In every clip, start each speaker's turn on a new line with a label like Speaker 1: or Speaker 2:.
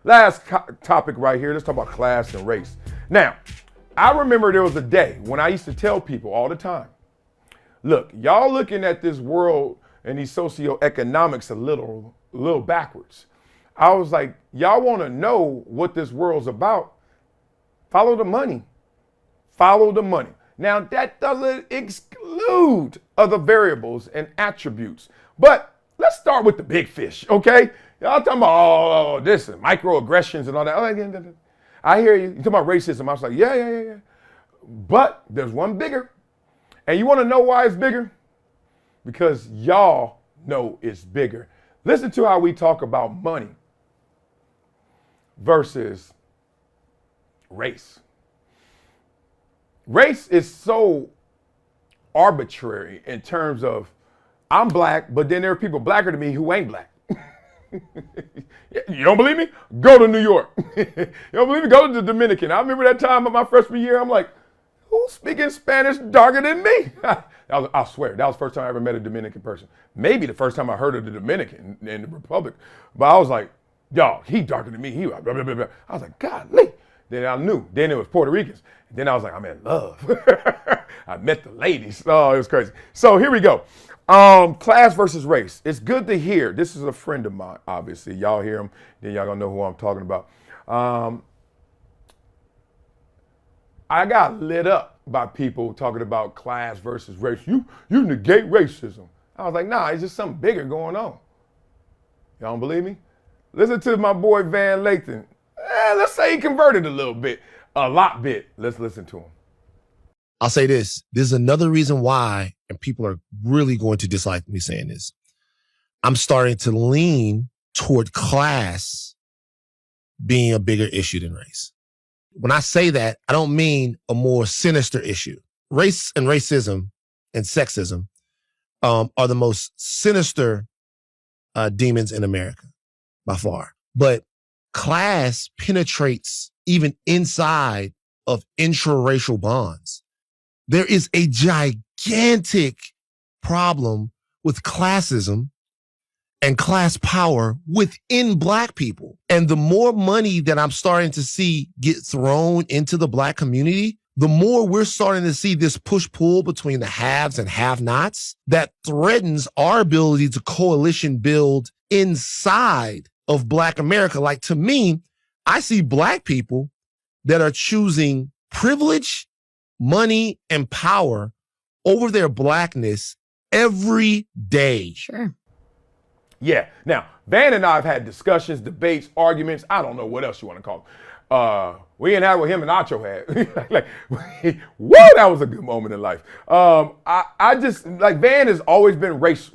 Speaker 1: Last topic right here. Let's talk about class and race. Now, I remember there was a day when I used to tell people all the time, look, y'all looking at this world and these socioeconomics a little backwards. I was like, y'all want to know what this world's about? Follow the money. Follow the money. Now, that doesn't exclude other variables and attributes. But let's start with the big fish, okay? Y'all talking about, this and microaggressions and all that. I hear you. You talking about racism. I was like, yeah. But there's one bigger. And you want to know why it's bigger? Because y'all know it's bigger. Listen to how we talk about money versus race. Race is so arbitrary in terms of I'm black, but then there are people blacker than me who ain't black. You don't believe me? Go to New York. You don't believe me? Go to the Dominican. I remember that time of my freshman year, I'm like, who's speaking Spanish darker than me? I swear, that was the first time I ever met a Dominican person. Maybe the first time I heard of the Dominican in the Republic. But I was like, y'all, he darker than me. He blah, blah, blah, blah. I was like, golly. Then I knew. Then it was Puerto Ricans. Then I was like, I'm in love. I met the ladies. Oh, it was crazy. So here we go. Class versus race. It's good to hear. This is a friend of mine, obviously. Y'all hear him, then y'all gonna know who I'm talking about. I got lit up by people talking about class versus race. You negate racism. I was like, nah, it's just something bigger going on. Y'all don't believe me? Listen to my boy Van Lathan. Let's say he converted a little bit, a lot bit. Let's listen to him.
Speaker 2: I'll say this. There's another reason why, and people are really going to dislike me saying this. I'm starting to lean toward class being a bigger issue than race. When I say that, I don't mean a more sinister issue. Race and racism and sexism are the most sinister demons in America by far. But class penetrates even inside of intraracial bonds. There is a gigantic problem with classism and class power within Black people. And the more money that I'm starting to see get thrown into the Black community, the more we're starting to see this push-pull between the haves and have-nots that threatens our ability to coalition build inside of Black America. Like, to me, I see Black people that are choosing privilege, money, and power over their Blackness every day.
Speaker 3: Sure.
Speaker 1: Yeah. Now, Van and I have had discussions, debates, arguments. I don't know what else you want to call them. We didn't have what him and Acho had. Like, whoa, that was a good moment in life. I just, like, Van has always been race.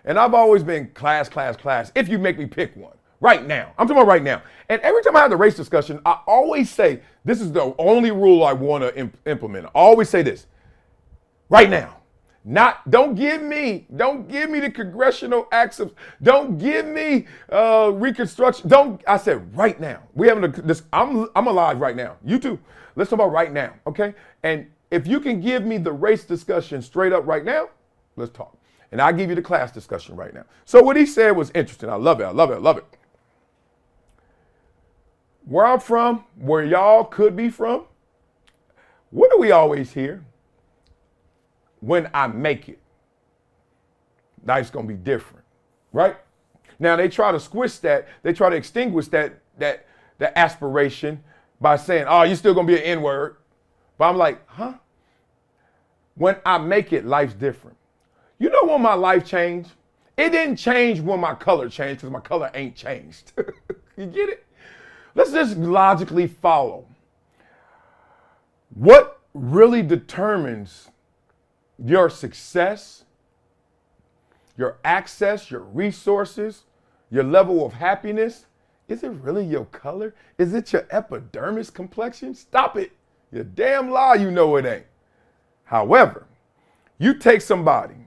Speaker 1: And I've always been class. If you make me pick one. Right now. I'm talking about right now. And every time I have the race discussion, I always say, this is the only rule I want to implement. I always say this. Right now. Don't give me the congressional acts of, don't give me Reconstruction. I said right now. We having this. I'm alive right now. You too. Let's talk about right now, okay? And if you can give me the race discussion straight up right now, let's talk. And I'll give you the class discussion right now. So what he said was interesting. I love it. Where I'm from, where y'all could be from, what do we always hear? When I make it, life's gonna be different, right? Now they try to squish that, they try to extinguish that aspiration by saying, oh, you're still gonna be an N-word. But I'm like, huh? When I make it, life's different. You know when my life changed? It didn't change when my color changed, because my color ain't changed. You get it? Let's just logically follow. What really determines your success, your access, your resources, your level of happiness? Is it really your color? Is it your epidermis complexion? Stop it. You're damn lie you know it ain't. However, you take somebody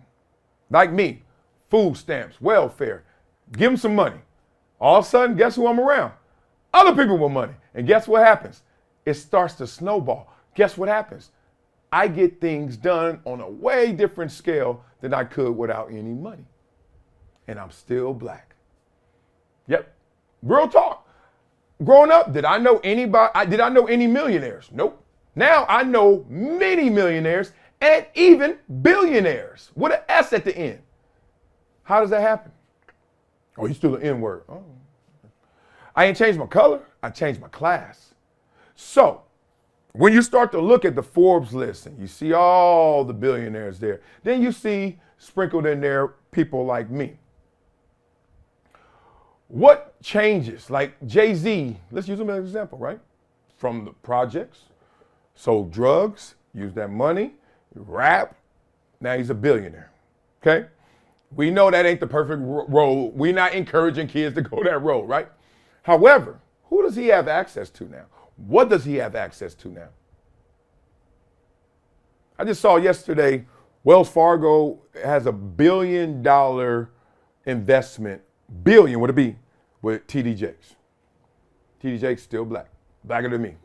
Speaker 1: like me, food stamps, welfare, give them some money. All of a sudden, guess who I'm around? Other people with money. And guess what happens? It starts to snowball. Guess what happens? I get things done on a way different scale than I could without any money. And I'm still Black. Yep. Real talk. growing up, did I know anybody? Did I know any millionaires? Nope. Now I know many millionaires and even billionaires with an S at the end. How does that happen? Oh, you still an N word. Oh. I ain't changed my color. I changed my class. So when you start to look at the Forbes list and you see all the billionaires there, then you see sprinkled in there people like me. What changes? Like Jay-Z, let's use him as an example, right? From the projects, sold drugs, used that money, rap, now he's a billionaire, okay? We know that ain't the perfect road. We're not encouraging kids to go that road, right? However, who does he have access to now? What does he have access to now? I just saw yesterday, Wells Fargo has $1 billion investment, billion would it be, with TD Jakes. TD Jakes still black, blacker than me.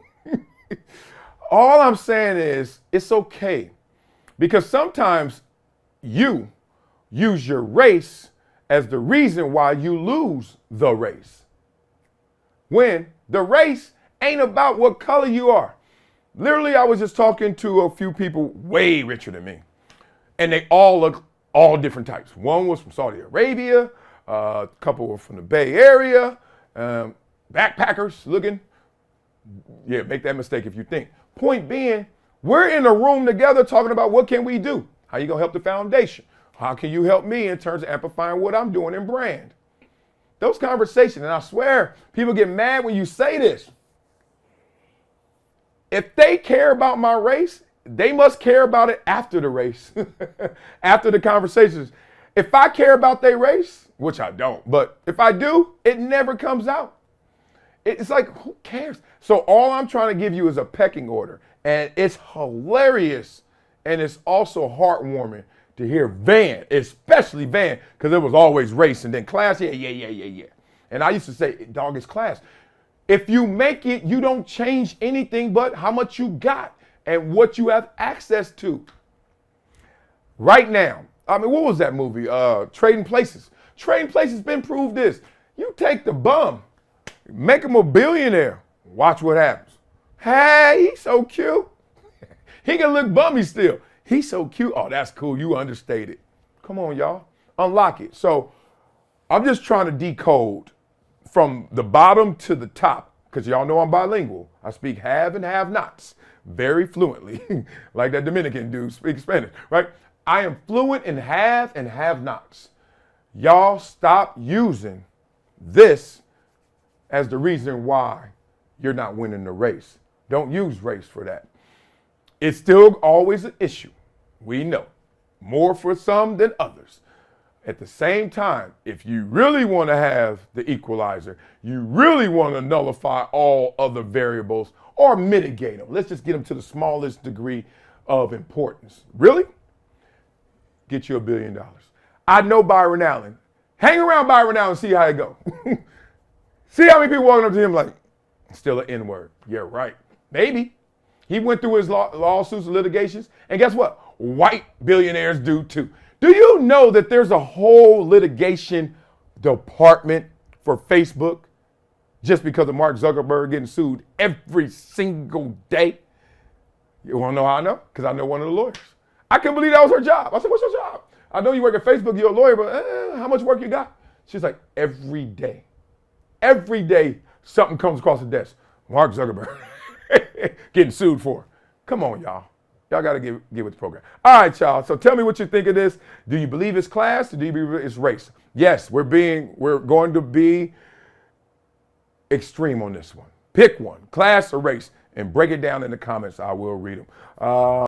Speaker 1: All I'm saying is it's okay because sometimes you use your race as the reason why you lose the race. When the race ain't about what color you are. Literally, I was just talking to a few people way richer than me, and they all look all different types. One was from Saudi Arabia, a couple were from the Bay Area, backpackers looking. Yeah, make that mistake if you think. Point being, we're in a room together talking about what can we do? How you gonna help the foundation? How can you help me in terms of amplifying what I'm doing in brand? Those conversations, and I swear, people get mad when you say this. If they care about my race, they must care about it after the race, after the conversations. If I care about their race, which I don't, but if I do, it never comes out. It's like, who cares? So all I'm trying to give you is a pecking order. And it's hilarious. And it's also heartwarming to hear Van, especially Van, because it was always race and then class. Yeah. And I used to say, dog, it's class. If you make it, you don't change anything but how much you got and what you have access to. Right now, I mean, what was that movie? Trading Places. Trading Places been proved this. You take the bum, make him a billionaire. Watch what happens. Hey, he's so cute. He can look bummy still. He's so cute. Oh, that's cool. You understated. Come on, y'all. Unlock it. So I'm just trying to decode from the bottom to the top, because y'all know I'm bilingual. I speak have and have nots very fluently, like that Dominican dude speaks Spanish, right? I am fluent in have and have nots. Y'all stop using this as the reason why you're not winning the race. Don't use race for that. It's still always an issue. We know. More for some than others. At the same time, if you really want to have the equalizer, you really want to nullify all other variables or mitigate them. Let's just get them to the smallest degree of importance. Really? Get you $1 billion. I know Byron Allen. Hang around Byron Allen and see how it go. See how many people walking up to him like, still an N-word. Yeah, right. Maybe. He went through his lawsuits and litigations, and guess what? White billionaires do too. Do you know that there's a whole litigation department for Facebook just because of Mark Zuckerberg getting sued every single day? You want to know how I know? Because I know one of the lawyers. I couldn't believe that was her job. I said, what's your job? I know you work at Facebook, you're a lawyer, but how much work you got? She's like, every day. Every day something comes across the desk. Mark Zuckerberg getting sued for. Come on, y'all. Y'all got to get with the program. All right, y'all. So tell me what you think of this. Do you believe it's class or do you believe it's race? Yes, we're going to be extreme on this one. Pick one, class or race, and break it down in the comments. I will read them.